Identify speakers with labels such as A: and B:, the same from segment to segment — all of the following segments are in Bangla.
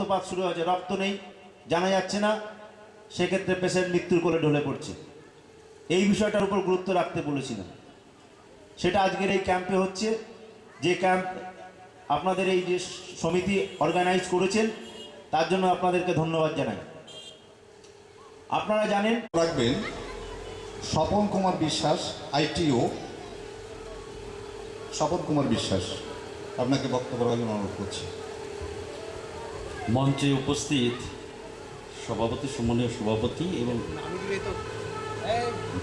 A: রক্তপাত শুরু হয়েছে, রক্ত নেই, জানা যাচ্ছে না, সেক্ষেত্রে পেশেন্ট মৃত্যুর কোলে ঢলে পড়ছে। এই বিষয়টার উপর গুরুত্ব রাখতে বলেছিলাম, সেটা আজকের এই ক্যাম্পে হচ্ছে। যে ক্যাম্প আপনাদের এই যে সমিতি অর্গানাইজ করেছেন, তার জন্য আপনাদেরকে ধন্যবাদ জানাই। আপনারা জানেন,
B: রাখবেন স্বপন কুমার বিশ্বাস, আইটিও। স্বপন কুমার বিশ্বাস, আপনাকে বক্তব্য রাখার জন্য অনুরোধ করছি।
C: মঞ্চে উপস্থিত সভাপতি, সম্মানীয় সভাপতি এবং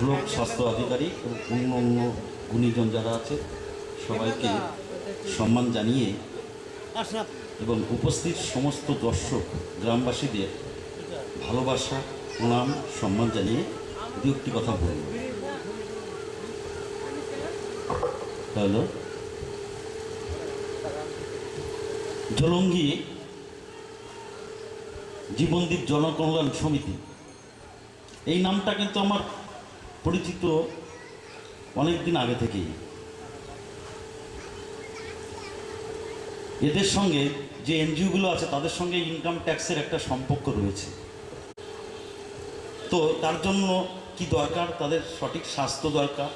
C: ব্লক স্বাস্থ্য আধিকারিক এবং অন্য অন্য গুণীজন যারা আছে, সবাইকে সম্মান জানিয়ে এবং উপস্থিত সমস্ত দর্শক গ্রামবাসীদের ভালোবাসা, প্রণাম, সম্মান জানিয়ে দু একটি কথা বলব। হ্যালো, জলঙ্গি জীবনদীপ জনকল্যাণ সমিতি, এই নামটা কিন্তু আমার পরিচিত অনেক দিন আগে থেকেই। এদের সঙ্গে যে এনজিওগুলো আছে তাদের সঙ্গে ইনকাম ট্যাক্সের একটা সম্পর্ক রয়েছে। তো তার জন্য কি দরকার, তাদের সঠিক স্বাস্থ্য দরকার।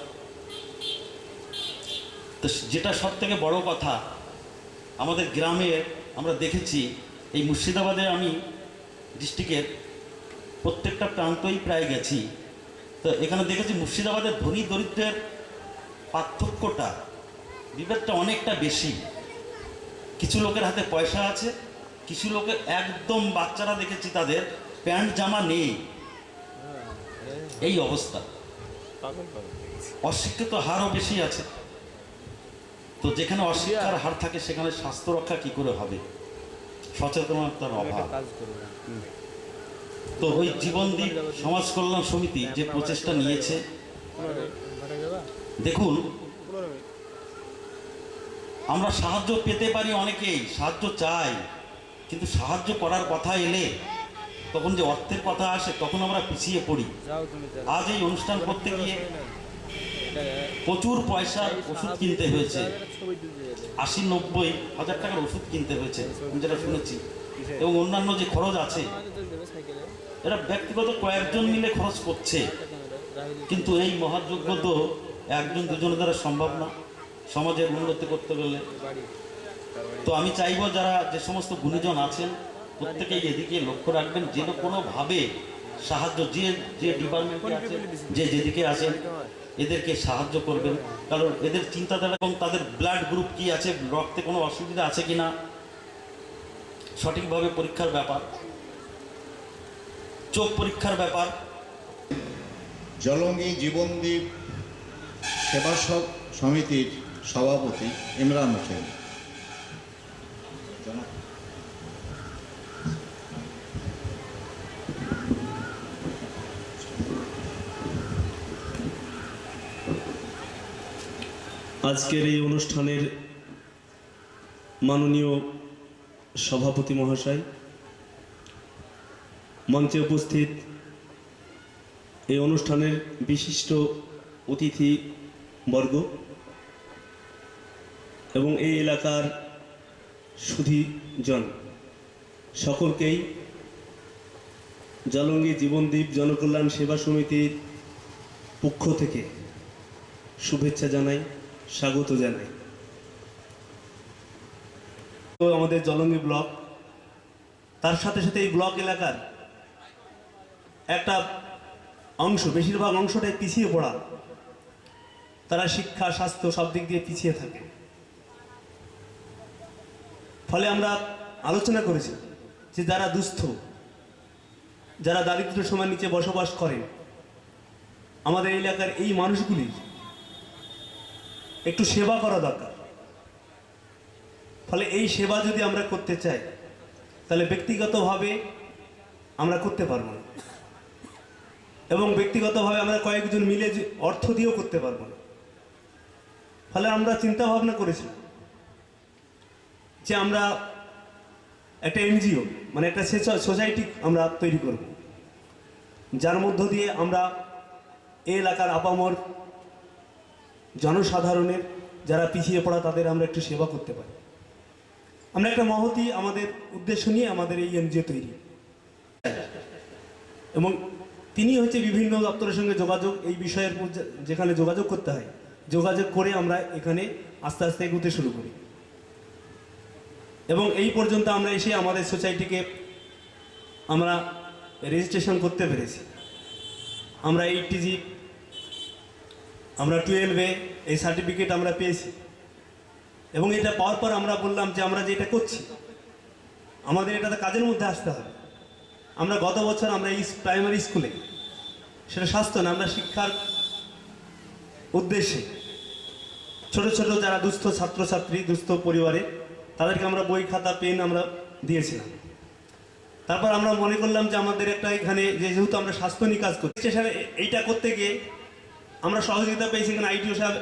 C: তো যেটা সব থেকে বড় কথা, আমাদের গ্রামে আমরা দেখেছি, এই মুর্শিদাবাদে আমি ডিস্ট্রিক্টের প্রত্যেকটা প্রান্তই প্রায় গেছি। তো এখানে দেখেছি মুর্শিদাবাদের ধনী দরিদ্রের পার্থক্যটা, বিভেদটা অনেকটা বেশি। কিছু লোকের হাতে পয়সা আছে, কিছু লোকের একদম বাচ্চারা দেখেছি তাদের প্যান্ট জামা নেই, এই অবস্থা। অশিক্ষিত হারও বেশি আছে। তো যেখানে অশিক্ষার হার থাকে সেখানে স্বাস্থ্য রক্ষা কি করে হবে? সচেতনতার অভাব। তো ওই জীবনদীপ সমাজ কল্যাণ সমিতি যে প্রচেষ্টা নিয়েছে, দেখুন, আমরা সাহায্য পেতে পারি, অনেকেই সাহায্য চাই, কিন্তু সাহায্য করার কথা এলে তখন যে অর্থের কথা আসে তখন আমরা পিছিয়ে পড়ি। আজ এই অনুষ্ঠান করতে গিয়ে প্রচুর পয়সার ওষুধ কিনতে হয়েছে, 80-90 হাজার টাকার ওষুধ কিনতে হয়েছে, আমি যেটা শুনেছি। এবং অন্যান্য যে খরচ আছে, এরা ব্যক্তিগত কয়েকজন মিলে খরচ করছে, কিন্তু এই মহাযজ্ঞ তো একজন দুজনের দ্বারা সম্ভব না সমাজের উন্নতি করতে গেলে। তো আমি চাইব যারা যে সমস্ত গুণীজন আছেন প্রত্যেকেই এদিকে লক্ষ্য রাখবেন, যেন কোনোভাবে সাহায্য, যে যে ডিপার্টমেন্টে আছে, যে যেদিকে আছেন, এদেরকে সাহায্য করবেন। কারণ এদের চিন্তাধারা এবং তাদের ব্লাড গ্রুপ কি আছে, রক্তে কোনো অসুবিধা আছে কি না, সঠিকভাবে পরীক্ষার ব্যাপার, চোখ পরীক্ষার ব্যাপার।
B: জলঙ্গি জীবনদীপ সেবা সমিতির সভাপতি ইমরান হোসেন।
D: আজকের এই অনুষ্ঠানের মাননীয় সভাপতি মহাশয়, মঞ্চে উপস্থিত এই অনুষ্ঠানের বিশিষ্ট অতিথিবর্গ এবং এই এলাকার সুধীজন, সকলকেই জলঙ্গি জীবনদীপ জনকল্যাণ সেবা সমিতির পক্ষ থেকে শুভেচ্ছা জানাই, স্বাগত জানাই। তো আমাদের জলঙ্গি ব্লক, তার সাথে সাথে এই ব্লক এলাকার একটা অংশ, বেশিরভাগ অংশটাই পিছিয়ে পড়া, তারা শিক্ষা, স্বাস্থ্য সব দিক দিয়ে পিছিয়ে থাকে। ফলে আমরা আলোচনা করেছি যে যারা দুস্থ, যারা দারিদ্র সীমার নিচে বসবাস করেন, আমাদের এলাকার এই মানুষগুলির একটু সেবা করা দরকার। ফলে এই সেবা যদি আমরা করতে চাই তাহলে ব্যক্তিগতভাবে আমরা করতে পারবো না, এবং ব্যক্তিগতভাবে আমরা কয়েকজন মিলে অর্থ দিয়েও করতে পারবো না। ফলে আমরা চিন্তা ভাবনা করেছি যে আমরা একটা এনজিও, মানে একটা সোসাইটি আমরা তৈরি করব, যার মধ্য দিয়ে আমরা এই এলাকার আপামর জনসাধারণের যারা পিছিয়ে পড়া তাদের আমরা একটু সেবা করতে পারি। আমরা একটা মহতি আমাদের উদ্দেশ্য নিয়ে আমাদের এই এনজিও তৈরি, এবং তিনি হচ্ছে বিভিন্ন দপ্তরের সঙ্গে যোগাযোগ, এই বিষয়ের যেখানে যোগাযোগ করতে হয় যোগাযোগ করে আমরা এখানে আস্তে আস্তে এগোতে শুরু করি, এবং এই পর্যন্ত আমরা এসে আমাদের সোসাইটিকে আমরা রেজিস্ট্রেশন করতে পেরেছি। আমরা 80G, আমরা 12A এই সার্টিফিকেট আমরা পেয়েছি, এবং এটা পাওয়ার পর আমরা বললাম যে আমরা যে এটা করছি আমাদের এটাতে কাজের মধ্যে আসতে হবে। আমরা গত বছর আমরা এই প্রাইমারি স্কুলে, সেটা স্বাস্থ্য না, আমরা শিক্ষার উদ্দেশ্যে ছোট ছোট যারা দুস্থ ছাত্রছাত্রী, দুস্থ পরিবারে, তাদেরকে আমরা বই খাতা পেন আমরা দিয়েছিলাম। তারপর আমরা মনে করলাম যে আমাদের একটা এখানে যেহেতু আমরা স্বাস্থ্য নিয়ে কাজ করছি, স্টেশনে এইটা করতে গিয়ে আমরা সহযোগিতা পেয়েছি। এখানে আইটিও সাহেব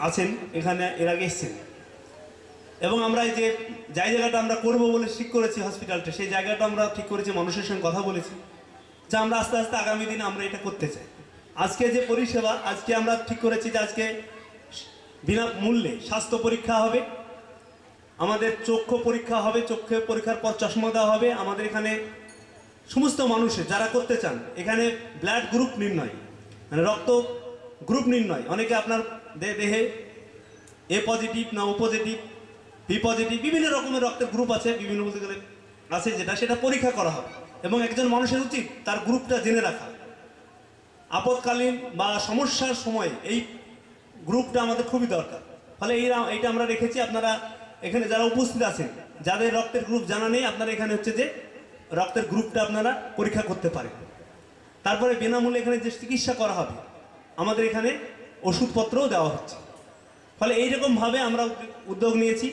D: আছেন, এখানে এর আগে এসছেন, এবং আমরা এই যে জায়গাটা আমরা করব বলে ঠিক করেছি হসপিটালটা, সেই জায়গাটা আমরা ঠিক করেছি, মানুষের সঙ্গে কথা বলেছি যে আমরা আস্তে আস্তে আগামী দিনে আমরা এটা করতে চাই। আজকে যে পরিষেবা, আজকে আমরা ঠিক করেছি যে আজকে বিনামূল্যে স্বাস্থ্য পরীক্ষা হবে, আমাদের চক্ষু পরীক্ষা হবে, চক্ষু পরীক্ষার পর চশমা দেওয়া হবে। আমাদের এখানে সমস্ত মানুষের যারা করতে চান, এখানে ব্লাড গ্রুপ নির্ণয়, মানে রক্ত গ্রুপ নির্ণয়, অনেকে আপনার দেহে এ পজিটিভ না ও পজিটিভ, বি পজিটিভ, বিভিন্ন রকমের রক্তের গ্রুপ আছে, বিভিন্ন বলতে গেলে আছে, সেটা পরীক্ষা করা হবে, এবং একজন মানুষের উচিত তার গ্রুপটা জেনে রাখা। আপদকালীন বা সমস্যার সময় এই গ্রুপটা আমাদের খুবই দরকার। ফলে এইটা আমরা রেখেছি। আপনারা এখানে যারা উপস্থিত আছেন, যাদের রক্তের গ্রুপ জানা নেই, আপনারা এখানে হচ্ছে যে রক্তের গ্রুপটা আপনারা পরীক্ষা করতে পারেন। তারপরে বিনামূল্যে এখানে যে চিকিৎসা করা হবে, আমাদের এখানে ওষুধপত্রও দেওয়া হচ্ছে। ফলে এইরকমভাবে আমরা উদ্যোগ নিয়েছি।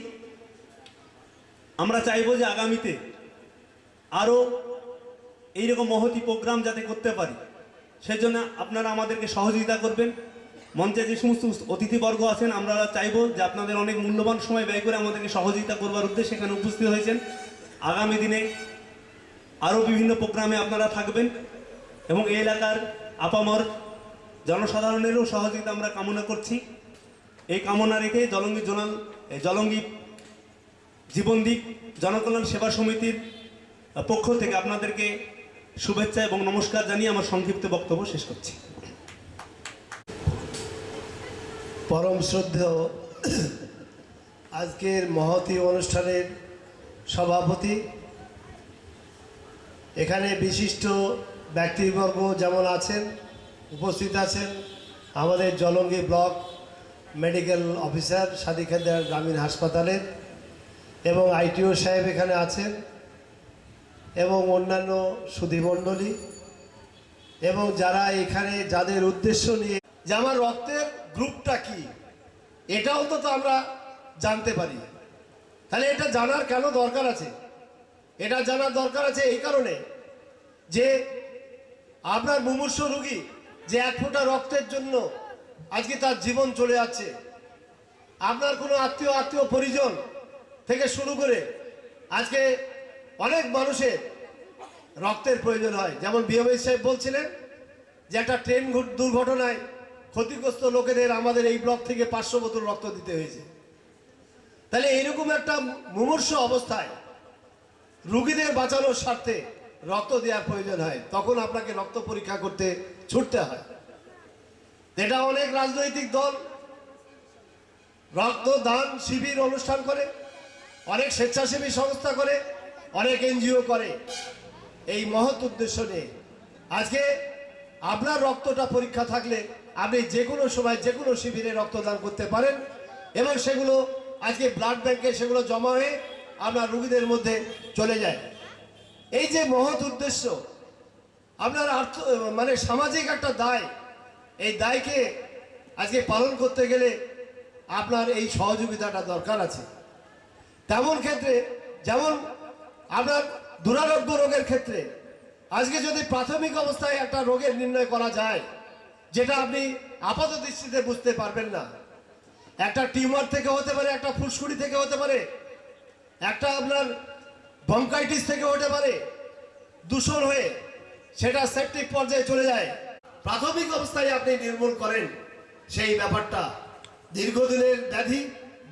D: আমরা চাইবো যে আগামীতে আরও এইরকম মহতি প্রোগ্রাম যাতে করতে পারি, সেই জন্য আপনারা আমাদেরকে সহযোগিতা করবেন। মঞ্চে যে সমস্ত অতিথিবর্গ আছেন, আমরা চাইবো যে আপনাদের অনেক মূল্যবান সময় ব্যয় করে আমাদেরকে সহযোগিতা করবার উদ্দেশ্যে এখানে উপস্থিত হয়েছেন। আগামী দিনে আরও বিভিন্ন প্রোগ্রামে আপনারা থাকবেন, এবং এই এলাকার আপামর জনসাধারণেরও সহযোগিতা আমরা কামনা করছি। এই কামনা রেখে জলঙ্গি জীবনদ্বীপ জনকল্যাণ সেবা সমিতির পক্ষ থেকে আপনাদেরকে শুভেচ্ছা এবং নমস্কার জানিয়ে আমার সংক্ষিপ্ত বক্তব্য শেষ করছি।
E: পরম শ্রদ্ধেয় আজকের মহতী অনুষ্ঠানের সভাপতি, এখানে বিশিষ্ট ব্যক্তিবর্গ যেমন আছেন, উপস্থিত আছেন আমাদের জলঙ্গি ব্লক মেডিকেল অফিসার সাদি খেদার গ্রামীণ হাসপাতালের, এবং আইটিও সাহেব এখানে আছেন, এবং অন্যান্য সুধীমণ্ডলী, এবং যারা এখানে যাদের উদ্দেশ্য নিয়ে যে আমার রক্তের গ্রুপটা কি, এটা অন্তত আমরা জানতে পারি। তাহলে এটা জানার কেন দরকার আছে? এটা জানার দরকার আছে এই কারণে যে আপনার মুমূর্ষু রোগী যে এক ফোঁটা রক্তের জন্য আজকে তার জীবন চলে যাচ্ছে, আপনার কোনো আত্মীয় পরিজন থেকে শুরু করে আজকে অনেক মানুষের রক্তের প্রয়োজন হয়। যেমন বিএমএস সাহেব বলছিলেন যে একটা ট্রেন দুর্ঘটনায় ক্ষতিগ্রস্ত লোকেদের আমাদের এই ব্লক থেকে 500 বোতল রক্ত দিতে হয়েছে। তাহলে এইরকম একটা মুমূর্ষু অবস্থায় রুগীদের বাঁচানোর স্বার্থে রক্ত দেওয়ার প্রয়োজন হয়, তখন আপনাকে রক্ত পরীক্ষা করতে ছুটতে হয়। এটা অনেক রাজনৈতিক দল রক্তদান শিবির অনুষ্ঠান করে, অনেক স্বেচ্ছাসেবী সংস্থা করে, অনেক এনজিও করে। এই মহৎ উদ্দেশ্য নিয়ে আজকে আপনার রক্তটা পরীক্ষা থাকলে আপনি যে কোনো সময় যে কোনো শিবিরে রক্তদান করতে পারেন, এবং সেগুলো আজকে ব্লাড ব্যাংকে সেগুলো জমা হয়ে আপনার রোগীদের মধ্যে চলে যায়। এই যে মহৎ উদ্দেশ্য, আপনার মানে সামাজিক একটা দায়, এই দায়কে আজকে পালন করতে গেলে আপনার এই সহযোগিতাটা দরকার আছে। তেমন ক্ষেত্রে যেমন আপনার দুরারোগ্য রোগের ক্ষেত্রে আজকে যদি প্রাথমিক অবস্থায় একটা রোগের নির্ণয় করা যায়, যেটা আপনি আপাত দৃষ্টিতে বুঝতে পারবেন না, একটা টিউমার থেকে হতে পারে, একটা ফুসকুড়ি থেকে হতে পারে, একটা আপনার ব্রঙ্কাইটিস থেকে হতে পারে, দূষণ হয়ে সেটা সেপ্টিক পর্যায়ে চলে যায়। প্রাথমিক অবস্থায় আপনি নির্মূল করেন সেই ব্যাপারটা, দীর্ঘদিনের ব্যাধি,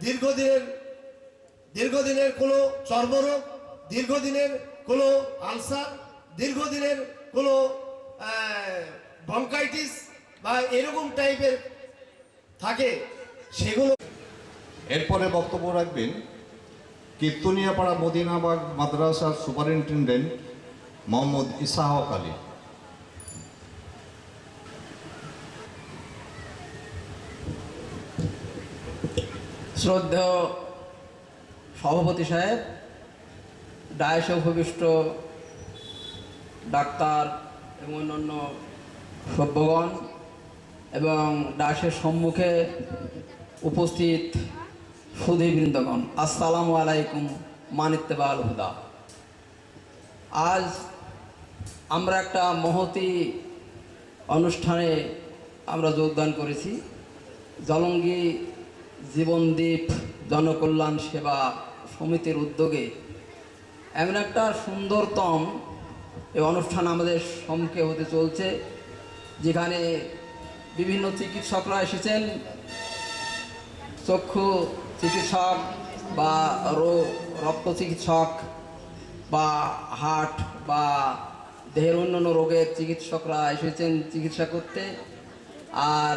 E: দীর্ঘদিনের দীর্ঘদিনের কোনো চর্মরোগ, দীর্ঘদিনের কোনো আলসার, দীর্ঘদিনের কোনো ব্রঙ্কাইটিস বা এরকম টাইপের থাকে সেগুলো।
B: এরপরে বক্তব্য রাখবেন কীর্তনিয়াপাড়া মদিনাবাগ মাদ্রাসার সুপারিনটেন্ডেন্ট মোহাম্মদ ইসাহক আলী।
F: শ্রদ্ধেয় সভাপতি সাহেব, ডায়াসে উপবিষ্ট ডাক্তার এবং অন্যান্য সভ্যগণ এবং ডায়াসের সম্মুখে উপস্থিত সুধীবৃন্দগণ, আসসালামু আলাইকুম মানিত্তেবাল হুদা। আজ আমরা একটা মহতী অনুষ্ঠানে আমরা যোগদান করেছি। জলঙ্গি জীবনদ্বীপ জনকল্যাণ সেবা সমিতির উদ্যোগে এমন একটা সুন্দরতম এই অনুষ্ঠান আমাদের সম্মুখে হতে চলছে, যেখানে বিভিন্ন চিকিৎসকরা এসেছেন। চক্ষু চিকিৎসক বা রক্ত চিকিৎসক বা হার্ট বা দেহের অন্যান্য রোগের চিকিৎসকরা এসেছেন চিকিৎসা করতে। আর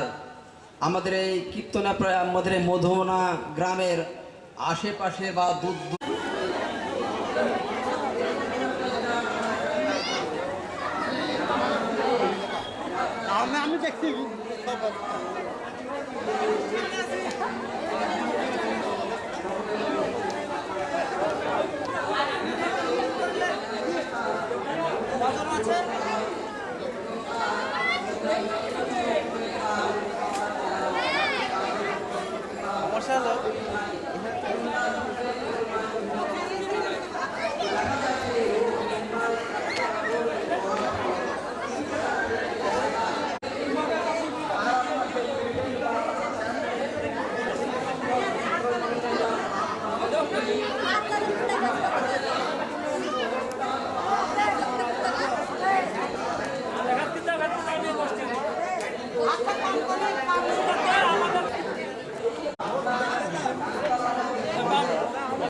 F: আমাদের এই কীর্তনাপাড়া, আমাদের এই মধুমনা গ্রামের আশেপাশে বা দূর
G: আমি দেখছি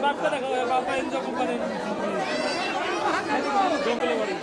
G: বাপটা দেখো, বাপা এনজয় কোম্পানি জঙ্গলে বাড়ি।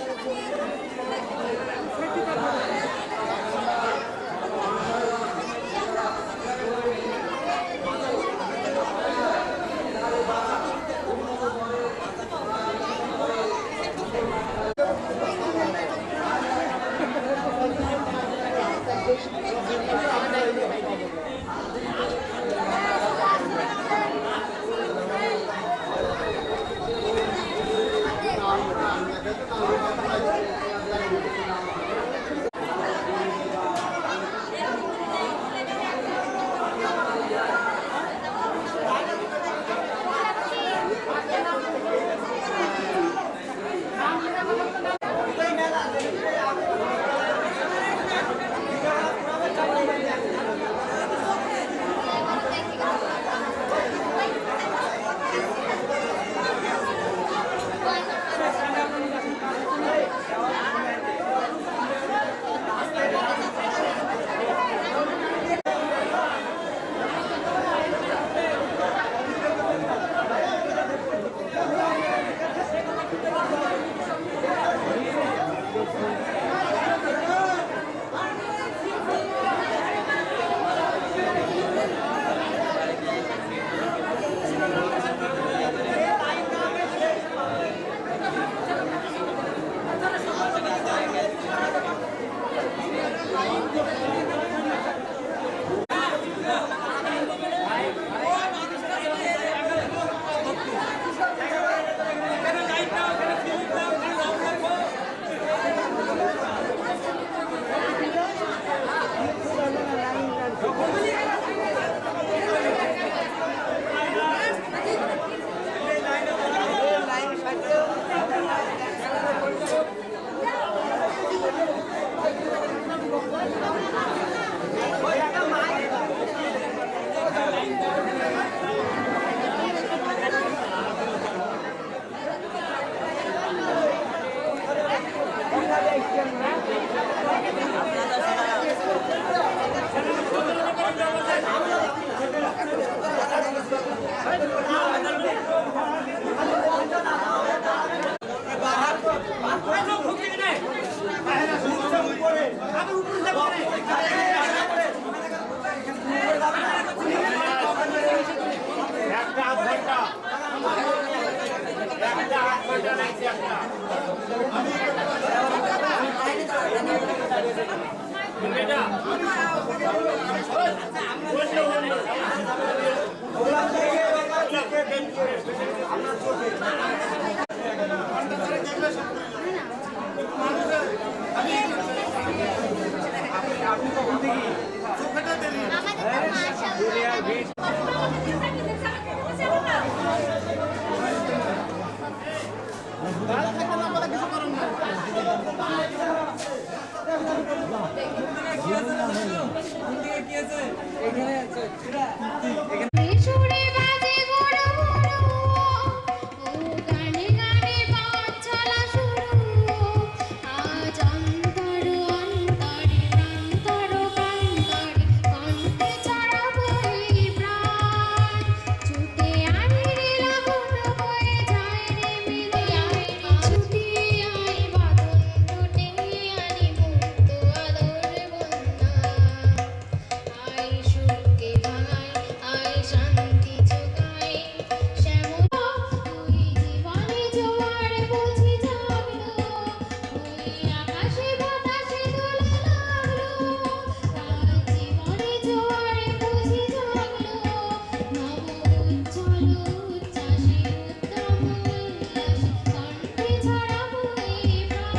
H: সুরে বাজে বড় বড় ও গানে গানে পথ চলা শুরু আজ অন্তর অন্তরে প্রান্তর প্রান্তরে কণ্ঠে ছড়াবো এই প্রাণ ছুটে আয় রে লাগুন বয়ে যায় রে মিলে আয় রে ছুটে আয় বাঁধন টুটে আনি মুক্ত আদর বন্দনা আয় সুখকে ভাঙাই আয় শান্তি যোগাই শ্যামল তুই জীবনে জোয়ার বুঝি জাগলো ওই আকাশে বাতাসে দোলা লাগলো তার জীবনে জোয়ার বুঝি জাগলো নব উজ্জ্বল উচ্ছ্বাসে উত্তম উল্লাসে কণ্ঠে ছড়াবো এই প্রাণ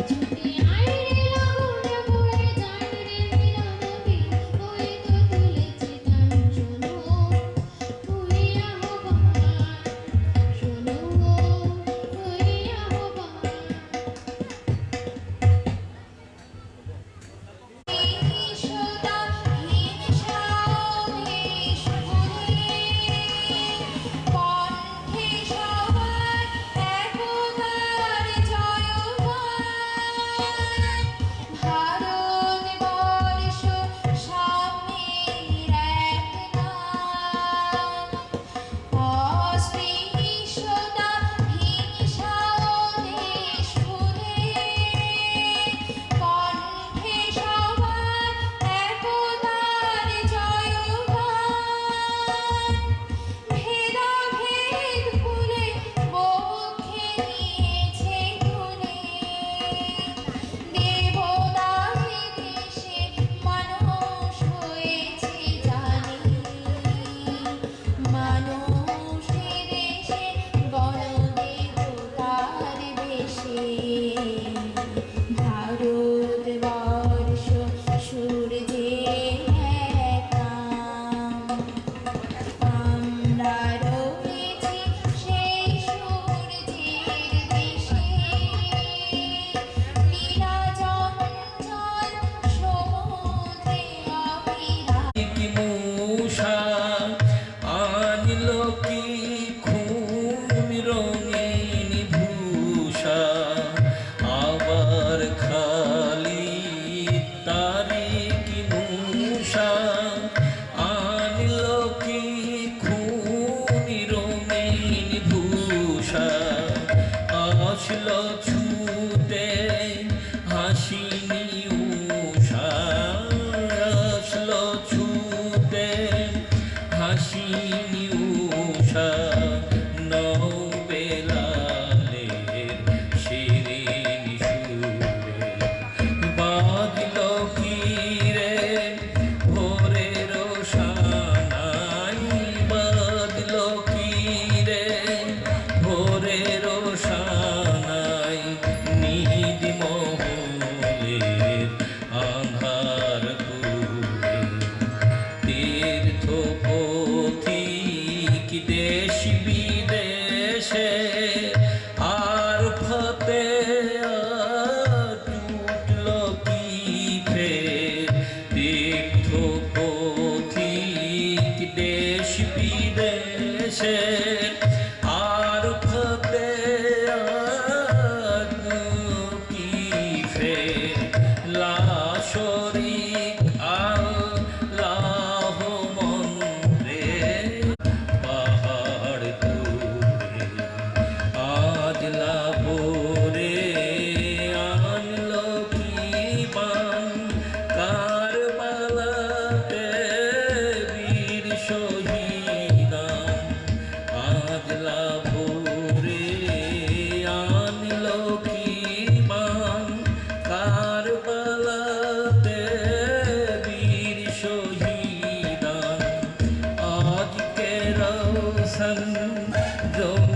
H: ছুটে আয় রে লাগুন বয়ে যায় রে মিলনবী ওই তো তুলেছে গান শোনো ওই আহ্বান শোনো ওই ভারতবর্ষ স্বামীর এক নাম অস্পৃশ্যতা হিংসা ও দেশ ভুলে কণ্ঠে সবার একতার জয়গান ভেদাভেদ ভুলে বক্ষে নিয়েছে তুলে দেবদাসী দেশে মানুষ হয়েছে জানি মানুষের দেশে গণদেবতার বেশে ভারতবর্ষ সূর্যের এক নাম আমরা রয়েছি সেই সূর্যের দেশে লীলা চঞ্চল সমুদ্রে অবিরাম
I: কি মূষা আনিল কি খুন রঙিন ভূষা আবার খালি তারি কি মূষা আনিল কি খুন রঙিন ভূষা আসলো ছুটে হাসিনি উষা আসলো ছুটে হাসিনি উষা নৌবেলালের শিরিন সুরে বাঁধল কি রে ভোরের সানাই বাঁধল কি রে ভোরের সানাই নিদ মহলের আধার পুরে তীর্থ পথিক দেশ বিদেশে আর ফতে টুটল কি ফের তীর্থ পথিক দেশ বিদেশে আর ফতে কি ফের লাশরিক আল্লাহ মন্ত্রে পাহাড় তুলে আজ লাভরে রঙ